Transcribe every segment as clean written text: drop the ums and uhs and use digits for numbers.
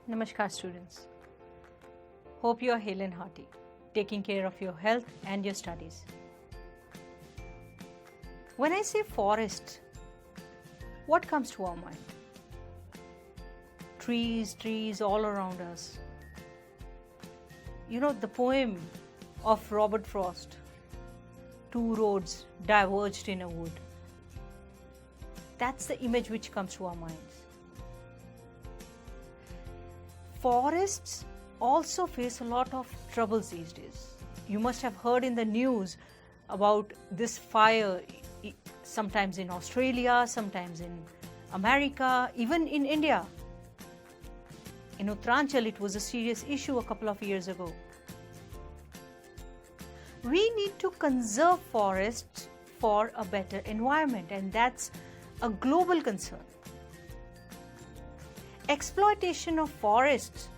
Namaskar students. Hope you are hale and hearty, taking care of your health and your studies. When I say forest, what comes to our mind? Trees all around us. You know the poem of Robert Frost, two roads diverged in a wood. That's the image which comes to our minds. Forests also face a lot of troubles these days. You must have heard in the news about this fire, sometimes in Australia, sometimes in America, even in India. In Uttaranchal, it was a serious issue a couple of years ago. We need to conserve forests for a better environment, and that's a global concern. Exploitation of forests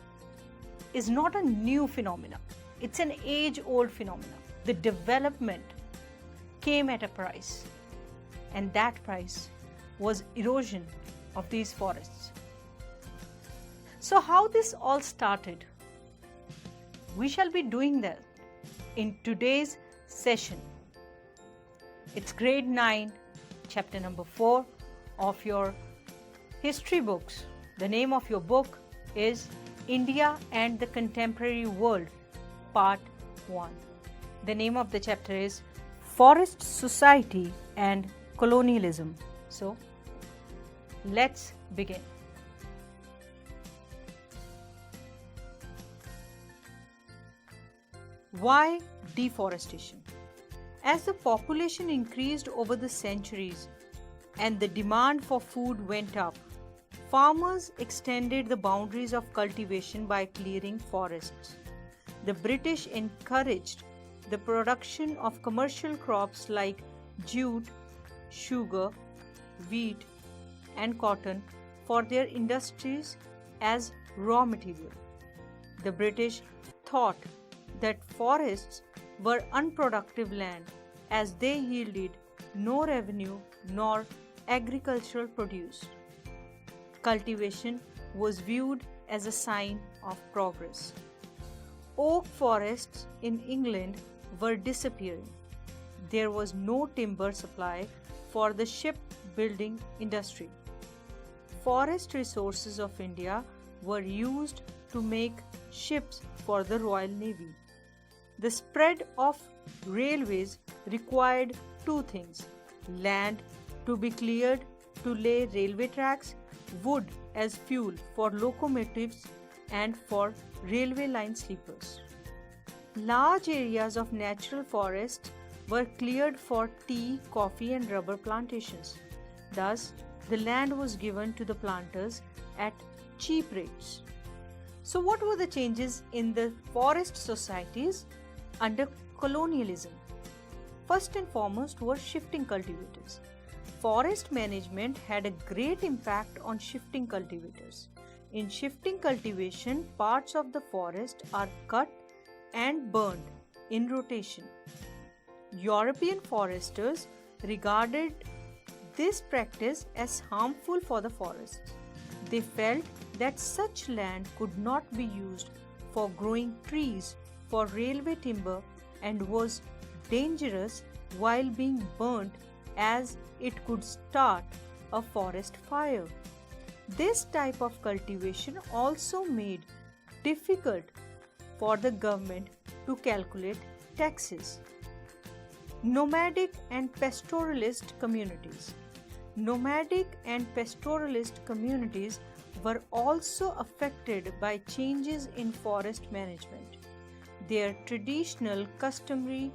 is not a new phenomenon. It's an age-old phenomenon. The development came at a price, and that price was erosion of these forests. So how this all started? We shall be doing that in today's session. It's grade 9, chapter number 4 of your history books. The name of your book is India and the Contemporary World, Part 1. The name of the chapter is Forest Society and Colonialism. So, let's begin. Why deforestation? As the population increased over the centuries and the demand for food went up, farmers extended the boundaries of cultivation by clearing forests. The British encouraged the production of commercial crops like jute, sugar, wheat, and cotton for their industries as raw material. The British thought that forests were unproductive land as they yielded no revenue nor agricultural produce. Cultivation was viewed as a sign of progress. Oak forests in England were disappearing. There was no timber supply for the shipbuilding industry. Forest resources of India were used to make ships for the Royal Navy. The spread of railways required two things: land to be cleared to lay railway tracks, wood as fuel for locomotives and for railway line sleepers. Large areas of natural forest were cleared for tea, coffee and rubber plantations. Thus, the land was given to the planters at cheap rates. So what were the changes in the forest societies under colonialism? First and foremost were shifting cultivators. Forest management had a great impact on shifting cultivators. In shifting cultivation, parts of the forest are cut and burned in rotation. European foresters regarded this practice as harmful for the forests. They felt that such land could not be used for growing trees for railway timber and was dangerous while being burnt, as it could start a forest fire. This type of cultivation also made difficult for the government to calculate taxes. Nomadic and pastoralist communities. Nomadic and pastoralist communities were also affected by changes in forest management. Their traditional, customary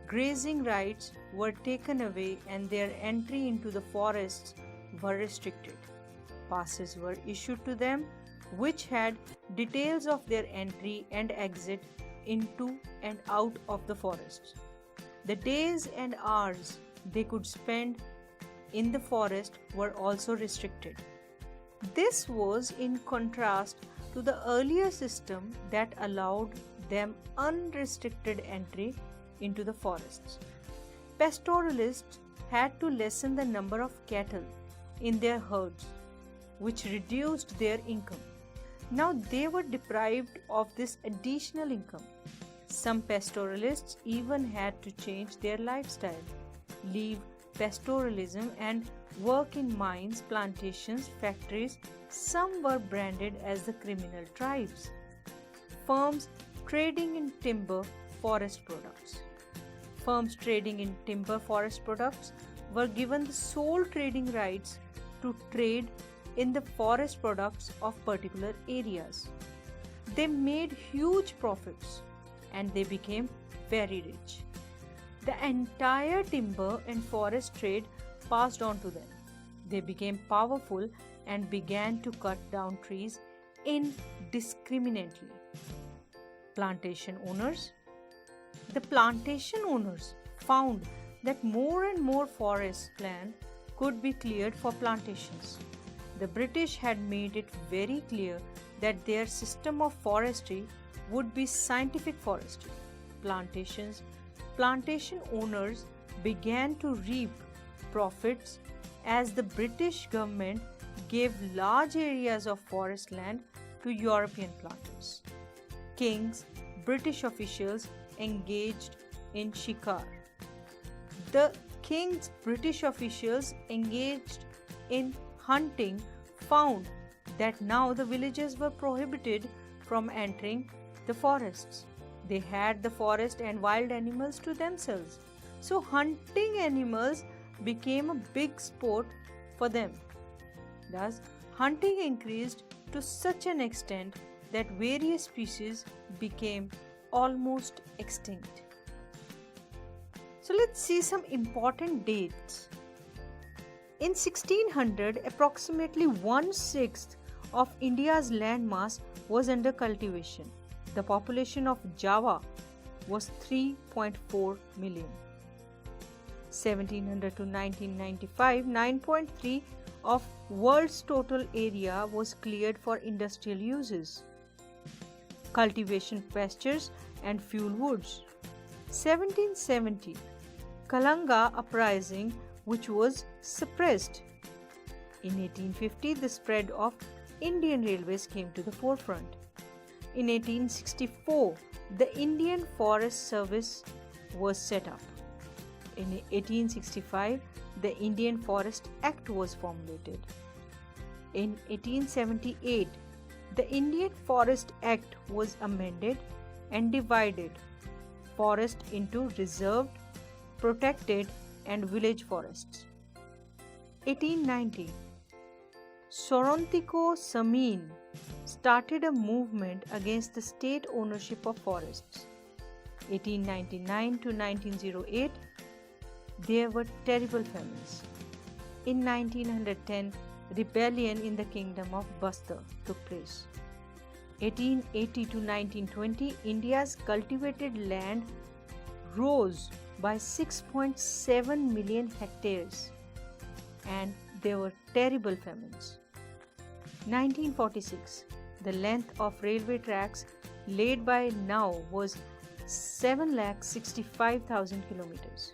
grazing rights were taken away and their entry into the forests were restricted. Passes were issued to them which had details of their entry and exit into and out of the forests. The days and hours they could spend in the forest were also restricted. This was in contrast to the earlier system that allowed them unrestricted entry into the forests. Pastoralists had to lessen the number of cattle in their herds, which reduced their income. Now they were deprived of this additional income. Some pastoralists even had to change their lifestyle, leave pastoralism and work in mines, plantations, factories. Some were branded as the criminal tribes. Firms trading in timber, forest products. Firms trading in timber, forest products were given the sole trading rights to trade in the forest products of particular areas. They made huge profits and they became very rich. The entire timber and forest trade passed on to them. They became powerful and began to cut down trees indiscriminately. Plantation owners. The plantation owners found that more and more forest land could be cleared for plantations. The British had made it very clear that their system of forestry would be scientific forestry. Plantation owners began to reap profits as the British government gave large areas of forest land to European planters. Kings, British officials engaged in shikar. The king's British officials engaged in hunting found that now the villagers were prohibited from entering the forests. They had the forest and wild animals to themselves. So hunting animals became a big sport for them. Thus, hunting increased to such an extent that various species became almost extinct. So let's see some important dates. In 1600, approximately 1/6 of India's landmass was under cultivation. The population of Java was 3.4 million. 1700 to 1995, 9.3 of world's total area was cleared for industrial uses. Cultivation pastures and fuel woods. 1770, Kalanga uprising, which was suppressed. In 1850, the spread of Indian railways came to the forefront. In 1864, the Indian Forest Service was set up. In 1865, the Indian Forest Act was formulated. In 1878, the Indian Forest Act was amended and divided forest into reserved, protected, and village forests. 1890, Sorontiko Samin started a movement against the state ownership of forests. 1899 to 1908, there were terrible famines. In 1910, rebellion in the kingdom of Bastar took place. 1880 to 1920, India's cultivated land rose by 6.7 million hectares and there were terrible famines. 1946, the length of railway tracks laid by now was 7,65,000 kilometers.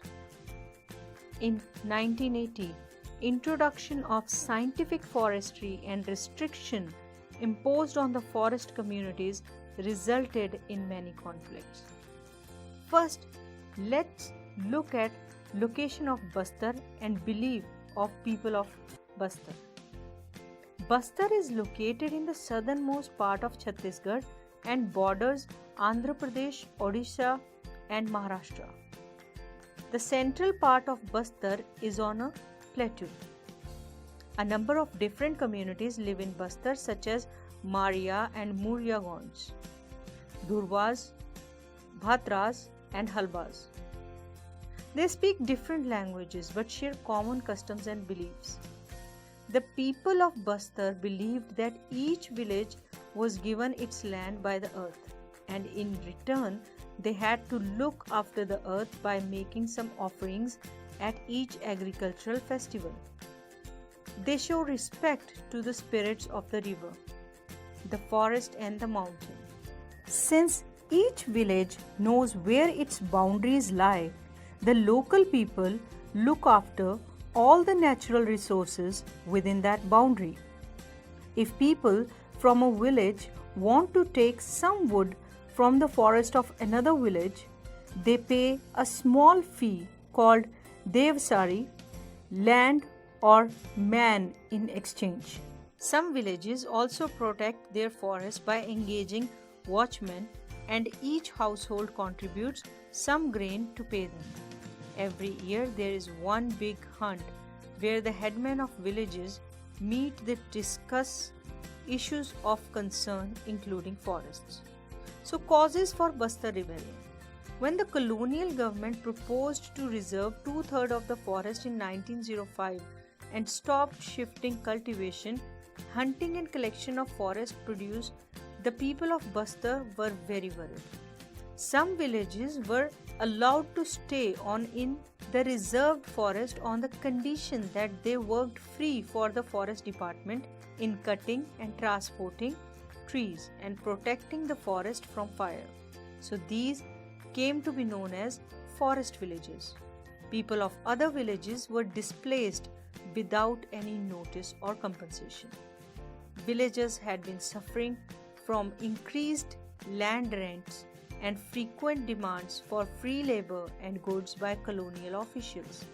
In 1980, introduction of scientific forestry and restriction imposed on the forest communities resulted in many conflicts. First, let's look at location of Bastar and belief of people of Bastar. Bastar is located in the southernmost part of Chhattisgarh and borders Andhra Pradesh, Odisha, and Maharashtra. The central part of Bastar is on a plateau. A number of different communities live in Bastar, such as Maria and Murya Gonds, Durwas, Bhatras, and Halbas. They speak different languages but share common customs and beliefs. The people of Bastar believed that each village was given its land by the earth, and in return, they had to look after the earth by making some offerings at each agricultural festival. They show respect to the spirits of the river, the forest, and the mountain. Since each village knows where its boundaries lie, the local people look after all the natural resources within that boundary. If people from a village want to take some wood from the forest of another village, they pay a small fee called devsari, land or man in exchange. Some villages also protect their forest by engaging watchmen, and each household contributes some grain to pay them. Every year there is one big hunt where the headmen of villages meet to discuss issues of concern including forests. So, causes for Bastar rebellion. When the colonial government proposed to reserve two-thirds of the forest in 1905 and stopped shifting cultivation, hunting and collection of forest produce, the people of Bastar were very worried. Some villages were allowed to stay on in the reserved forest on the condition that they worked free for the forest department in cutting and transporting trees and protecting the forest from fire. So these came to be known as forest villages. People of other villages were displaced without any notice or compensation. Villagers had been suffering from increased land rents and frequent demands for free labor and goods by colonial officials.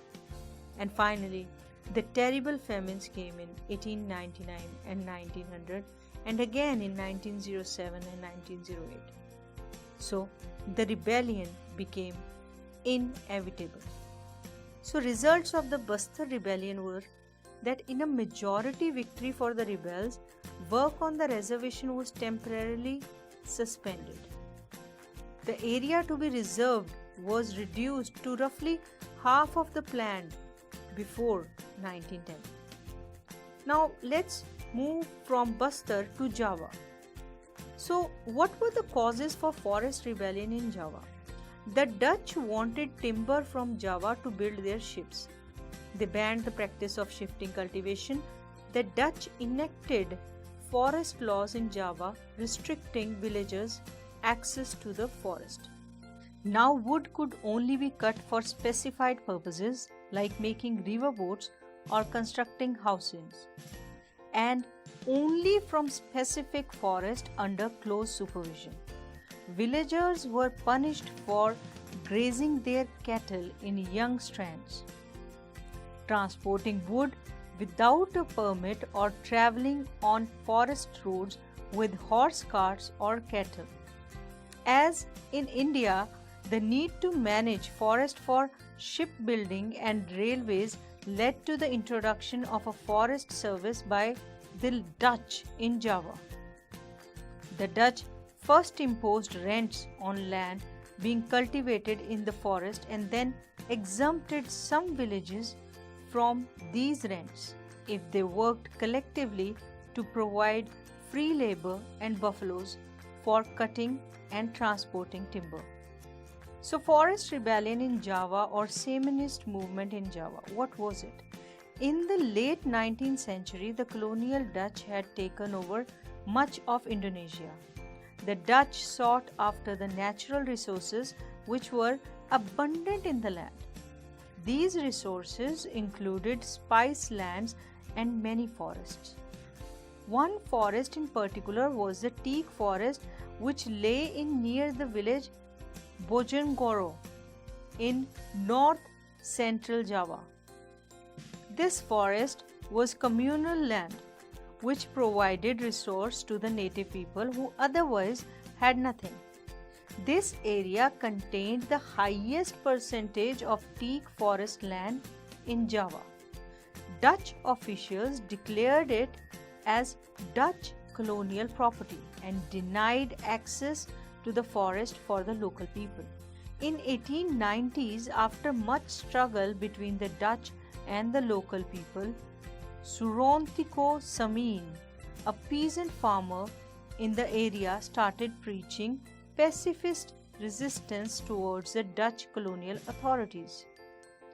And finally, the terrible famines came in 1899 and 1900 and again in 1907 and 1908. So, the rebellion became inevitable. So, results of the Bastar rebellion were that in a majority victory for the rebels, work on the reservation was temporarily suspended. The area to be reserved was reduced to roughly half of the planned before 1910. Now let's move from Bastar to Java. So, what were the causes for forest rebellion in Java? The Dutch wanted timber from Java to build their ships. They banned the practice of shifting cultivation. The Dutch enacted forest laws in Java restricting villagers' access to the forest. Now wood could only be cut for specified purposes like making river boats or constructing houses, and only from specific forest under close supervision. Villagers were punished for grazing their cattle in young strands, transporting wood without a permit or traveling on forest roads with horse carts or cattle. As in India, the need to manage forest for shipbuilding and railways led to the introduction of a forest service by the Dutch in Java. The Dutch first imposed rents on land being cultivated in the forest and then exempted some villages from these rents if they worked collectively to provide free labor and buffaloes for cutting and transporting timber. So, forest rebellion in Java or Samanist movement in Java, what was it? In the late 19th century, the colonial Dutch had taken over much of Indonesia. The Dutch sought after the natural resources which were abundant in the land. These resources included spice lands and many forests. One forest in particular was the teak forest which lay in near the village Bojonegoro in north-central Java. This forest was communal land which provided resource to the native people who otherwise had nothing. This area contained the highest percentage of teak forest land in Java. Dutch officials declared it as Dutch colonial property and denied access to the forest for the local people. In 1890s, after much struggle between the Dutch and the local people, Surontiko Samin, a peasant farmer in the area, started preaching pacifist resistance towards the Dutch colonial authorities.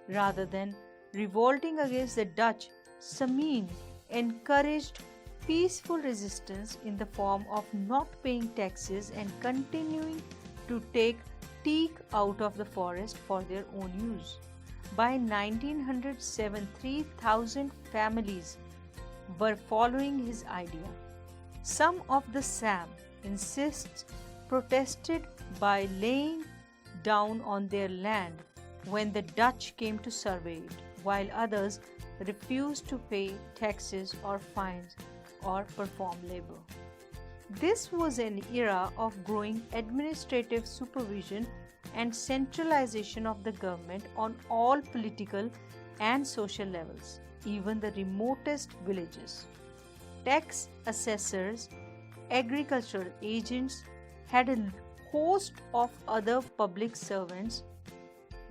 Rather than revolting against the Dutch, Samin encouraged peaceful resistance in the form of not paying taxes and continuing to take teak out of the forest for their own use. By 1907, 3,000 families were following his idea. Some of the Sam insists, protested by laying down on their land when the Dutch came to survey it, while others refused to pay taxes or fines or perform labor. This was an era of growing administrative supervision and centralization of the government on all political and social levels, even the remotest villages. Tax assessors, agricultural agents had a host of other public servants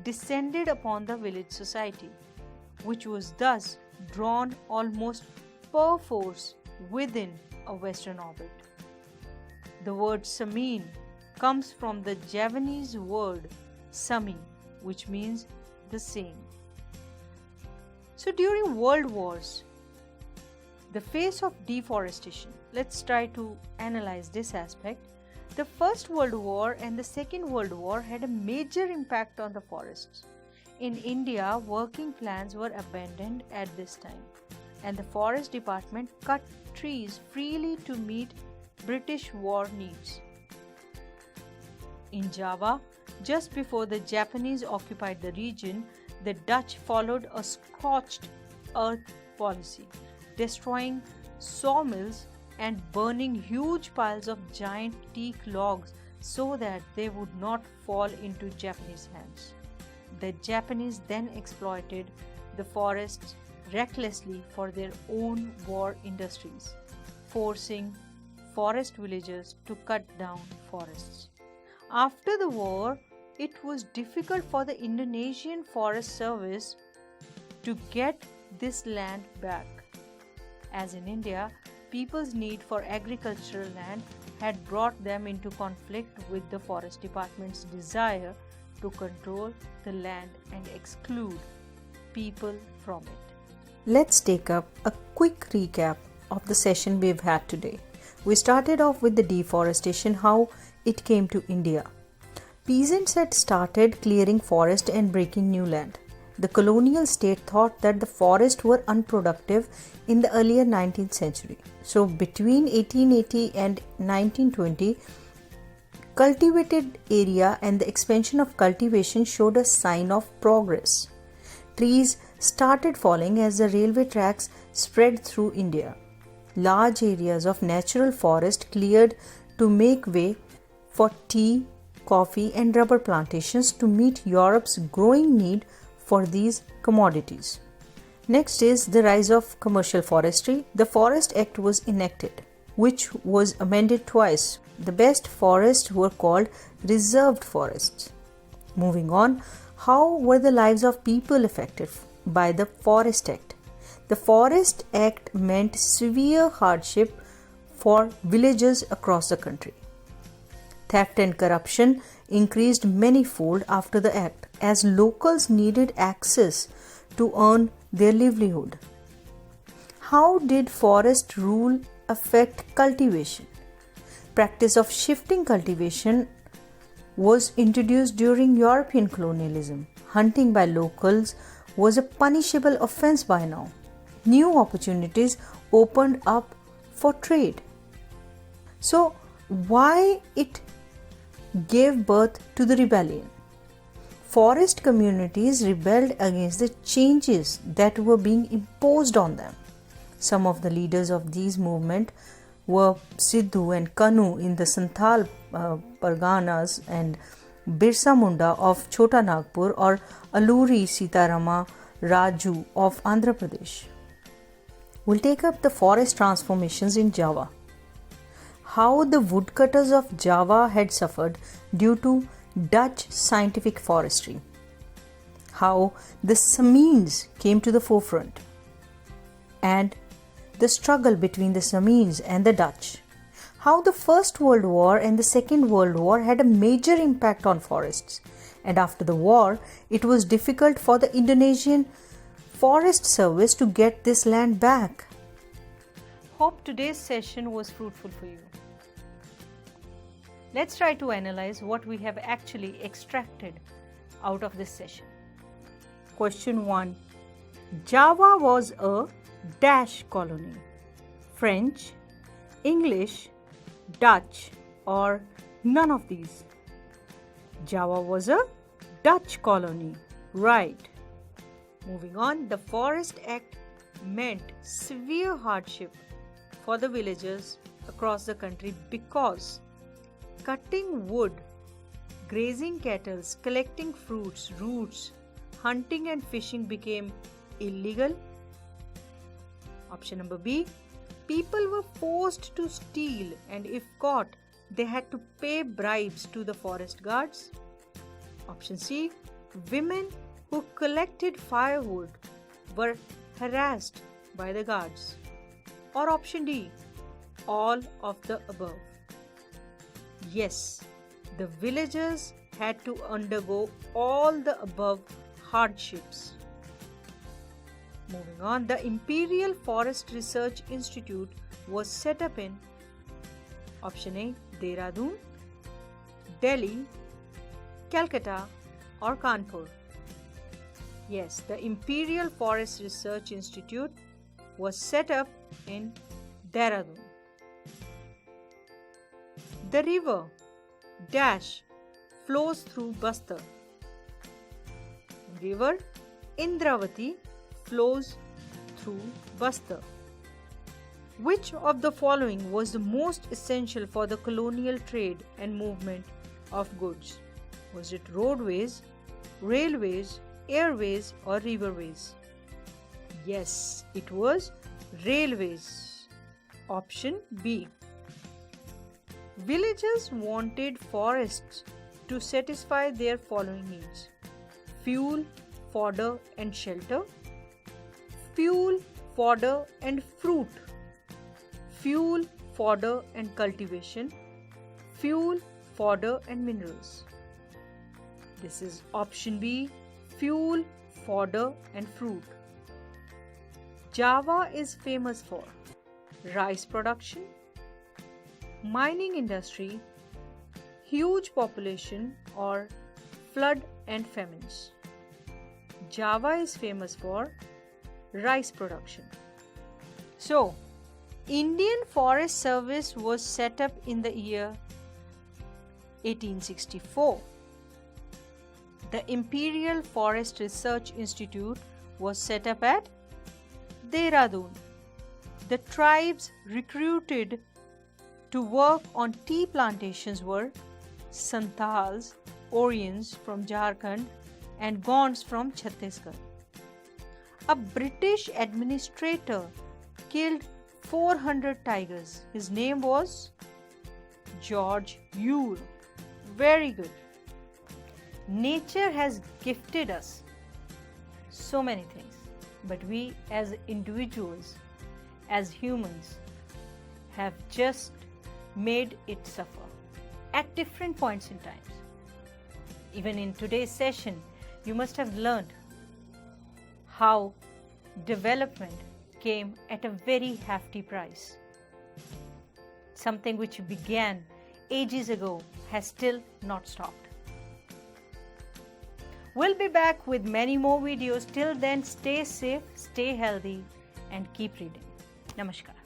descended upon the village society, which was thus drawn almost perforce within a Western orbit. The word Samin comes from the Javanese word Sami, which means the same. So during World Wars, the face of deforestation, let's try to analyze this aspect. The First World War and the Second World War had a major impact on the forests. In India, working plans were abandoned at this time, and the Forest Department cut trees freely to meet British war needs. In Java, just before the Japanese occupied the region, the Dutch followed a scorched earth policy, destroying sawmills and burning huge piles of giant teak logs so that they would not fall into Japanese hands. The Japanese then exploited the forests recklessly for their own war industries, forcing forest villagers to cut down forests. After the war, it was difficult for the Indonesian Forest Service to get this land back. As in India, people's need for agricultural land had brought them into conflict with the Forest Department's desire to control the land and exclude people from it. Let's take up a quick recap of the session we've had today. We started off with the deforestation, how it came to India. Peasants had started clearing forest and breaking new land. The colonial state thought that the forests were unproductive in the earlier 19th century. So between 1880 and 1920, cultivated area and the expansion of cultivation showed a sign of progress. Trees started falling as the railway tracks spread through India. Large areas of natural forest cleared to make way for tea, coffee and rubber plantations to meet Europe's growing need for these commodities. Next is the rise of commercial forestry. The Forest Act was enacted, which was amended twice. The best forests were called reserved forests. Moving on, how were the lives of people affected by the Forest Act? The Forest Act meant severe hardship for villagers across the country. Theft and corruption increased manifold after the act, as locals needed access to earn their livelihood. How did forest rule affect cultivation? Practice of shifting cultivation was introduced during European colonialism. Hunting by locals was a punishable offense by now. New opportunities opened up for trade. So, why it gave birth to the rebellion? Forest communities rebelled against the changes that were being imposed on them. Some of the leaders of these movements were Sidhu and Kanu in the Santhal Parganas and Birsa Munda of Chota Nagpur or Alluri Sitarama Raju of Andhra Pradesh. We'll take up the forest transformations in Java. How the woodcutters of Java had suffered due to Dutch scientific forestry. How the Samins came to the forefront. And the struggle between the Samins and the Dutch. How the First World War and the Second World War had a major impact on forests. And after the war, it was difficult for the Indonesian Forest Service to get this land back. Hope today's session was fruitful for you. Let's try to analyze what we have actually extracted out of this session. Question 1. Java was a dash colony. French, English, Dutch, or none of these? Java was a Dutch colony. Right. Moving on, the Forest Act meant severe hardship for the villagers across the country because cutting wood, grazing cattle, collecting fruits, roots, hunting and fishing became illegal. Option number B, people were forced to steal, and if caught, they had to pay bribes to the forest guards. Option C, women who collected firewood were harassed by the guards. Or option D, all of the above. Yes, the villagers had to undergo all the above hardships. Moving on, the Imperial Forest Research Institute was set up in option A, Dehradun, Delhi, Calcutta or Kanpur. Yes, the Imperial Forest Research Institute was set up in Dehradun. The river Dash flows through Bastar. River Indravati flows through Bastar. Which of the following was the most essential for the colonial trade and movement of goods? Was it roadways, railways, airways or riverways? Yes, it was railways. Option B. Villagers wanted forests to satisfy their following needs: fuel, fodder and shelter, fuel, fodder and fruit, fuel, fodder and cultivation, fuel, fodder and minerals. This is option B, fuel, fodder and fruit. Java is famous for rice production, mining industry, huge population or flood and famines. Java is famous for rice production. So, Indian Forest Service was set up in the year 1864. The Imperial Forest Research Institute was set up at Dehradun. The tribes recruited to work on tea plantations were Santals, Oriens from Jharkhand and Gonds from Chhattisgarh. A British administrator killed 400 tigers. His name was George Ure. Very good. Nature has gifted us so many things, but we as individuals, as humans, have just made it suffer at different points in time. Even in today's session, you must have learned how development came at a very hefty price. Something which began ages ago has still not stopped. We'll be back with many more videos. Till then, stay safe, stay healthy, and keep reading. Namaskar.